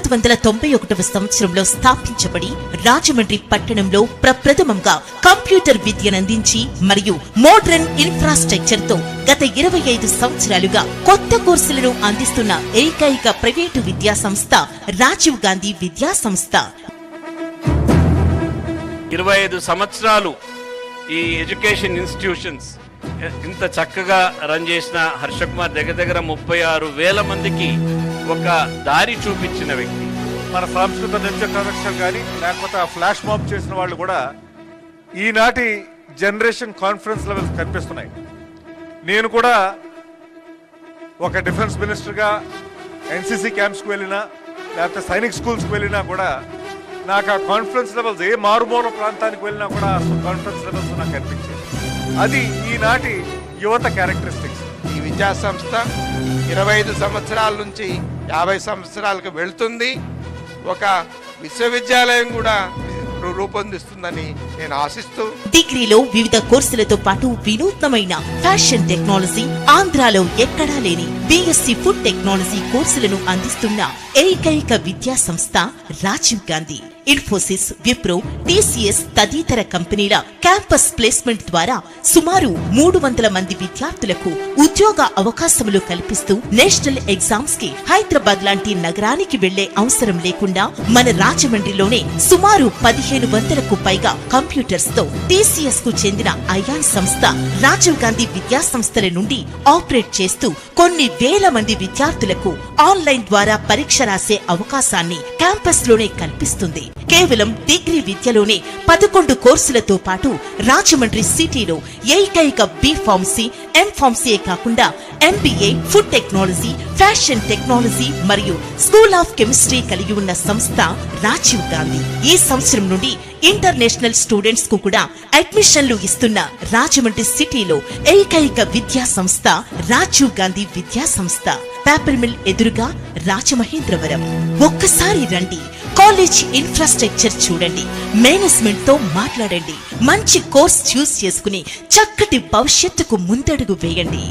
1991వ సంవత్సరంలో స్థాపించబడి రాజమండ్రి పట్టణంలో ప్రప్రథమంగా కంప్యూటర్ విద్యనందించి మరియు మోడ్రన్ ఇన్ఫ్రాస్ట్రక్చర్ తో గత 25 సంవత్సరాలుగా కొత్త కోర్సులను అందిస్తున్న ఏకైక ప్రైవేటు విద్యా సంస్థ రాజీవ్ గాంధీ విద్యా సంస్థ. 25 సంవత్సరాలు ఈ ఎడ్యుకేషన్ ఇన్స్టిట్యూషన్స్ ఇంత చక్కగా రన్ చేసిన హర్షకుమార్ దగ్గర 36,000 మందికి ఒక దారి చూపించిన వ్యక్తి. మన సంస్కృత నృత్య ప్రదర్శన కానీ లేకపోతే ఆ ఫ్లాష్ మాబ్ చేసిన వాళ్ళు కూడా ఈనాటి జనరేషన్ కాన్ఫరెన్స్ లెవెల్స్ కనిపిస్తున్నాయి. నేను కూడా ఒక డిఫెన్స్ మినిస్టర్గా ఎన్సీసీ క్యాంప్స్కి వెళ్ళినా లేకపోతే సైనిక్ స్కూల్స్కి వెళ్ళినా కూడా నాకు ఆ కాన్ఫరెన్స్ లెవెల్స్ ఏ మారుమూల ప్రాంతానికి వెళ్ళినా కూడా కాన్ఫరెన్స్ లెవెల్స్ నాకు కనిపించింది. అది ఈనాటి యువత క్యారెక్టరిస్టిక్స్. ఈ విద్యా సంస్థ 25 సంవత్సరాల నుంచి 50 సంవత్సరాలకు వెళ్తుంది. ఒక విశ్వవిద్యాలయం కూడా రూపొందిస్తుందని నేను ఆశిస్తూ, డిగ్రీలో వివిధ కోర్సులతో పాటు వినూత్నమైన ఫ్యాషన్ టెక్నాలజీ, ఆంధ్రాలో ఎక్కడా లేని బీఎస్సీ ఫుడ్ టెక్నాలజీ కోర్సులను అందిస్తున్న ఏకైక విద్యా సంస్థ రాజీవ్ గాంధీ. ఇన్ఫోసిస్, విప్రో, టీసీఎస్ తదితర కంపెనీల క్యాంపస్ ప్లేస్మెంట్ ద్వారా సుమారు 300 మంది విద్యార్థులకు ఉద్యోగ అవకాశములు కల్పిస్తూ నేషనల్ ఎగ్జామ్స్ కి హైదరాబాద్ లాంటి నగరానికి వెళ్లే అవసరం లేకుండా మన రాజమండ్రిలోనే సుమారు 1500కు పైగా కంప్యూటర్స్ తో టీసీఎస్ కు చెందిన ఐయాన్ సంస్థ రాజీవ్ గాంధీ విద్యా సంస్థల నుండి ఆపరేట్ చేస్తూ కొన్ని వేల మంది విద్యార్థులకు ఆన్లైన్ ద్వారా పరీక్ష రాసే అవకాశాన్ని క్యాంపస్ లోనే కల్పిస్తుంది. కేవలం డిగ్రీ విద్యలోనే 11 కోర్సులతో పాటు రాజమండ్రి సిటీలో ఏకైక బి ఫార్మసీ, ఎం ఫార్మసీయే కాకుండా MBA, food technology, fashion technology మరియు స్కూల్ ఆఫ్ కెమిస్ట్రీ కలిగి ఉన్న సంస్థ రాజీవ్ గాంధీ. ఈ సంవత్సరం నుండి ఇంటర్నేషనల్ స్టూడెంట్స్ కు కూడా అడ్మిషన్లు ఇస్తున్న రాజమండ్రి సిటీలో ఏకైక విద్యా సంస్థ రాజీవ్ గాంధీ విద్యా సంస్థ. పేపర్ మిల్ ఎదురుగా రాజమహేంద్రవరం. ఒక్కసారి రండి, కాలేజ్ ఇన్ఫ్రాస్ట్రక్చర్ చూడండి, మేనేజ్మెంట్ తో మాట్లాడండి, మంచి కోర్స్ చూస్ చేసుకుని చక్కటి భవిష్యత్తుకు ముందడుగు వేయండి.